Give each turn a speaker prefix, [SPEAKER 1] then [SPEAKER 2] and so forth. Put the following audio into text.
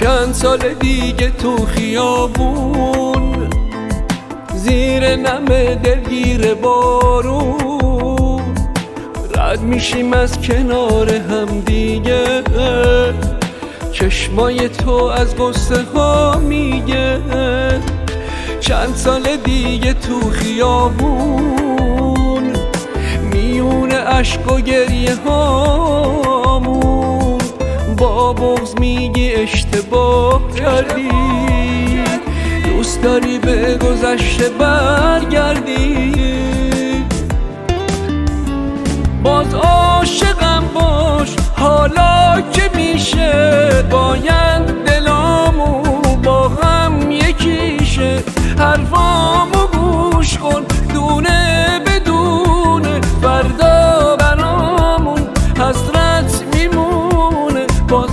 [SPEAKER 1] چند سال دیگه تو خیابون، زیر نم دلگیر بارون، رد میشیم از کنار هم دیگه. چشمای تو از غصه ها میگه چند سال دیگه تو خیابون، میونه عشق و گریه هامون، با بغض میگی اشتباه کردی، دوست داری به گذشته برگردی. باز عاشقم باش حالا که میشه، باید دلامو با هم یکیشه. حرفامو گوش کن دونه بدونه، فردا برامون حسرت میمونه. باز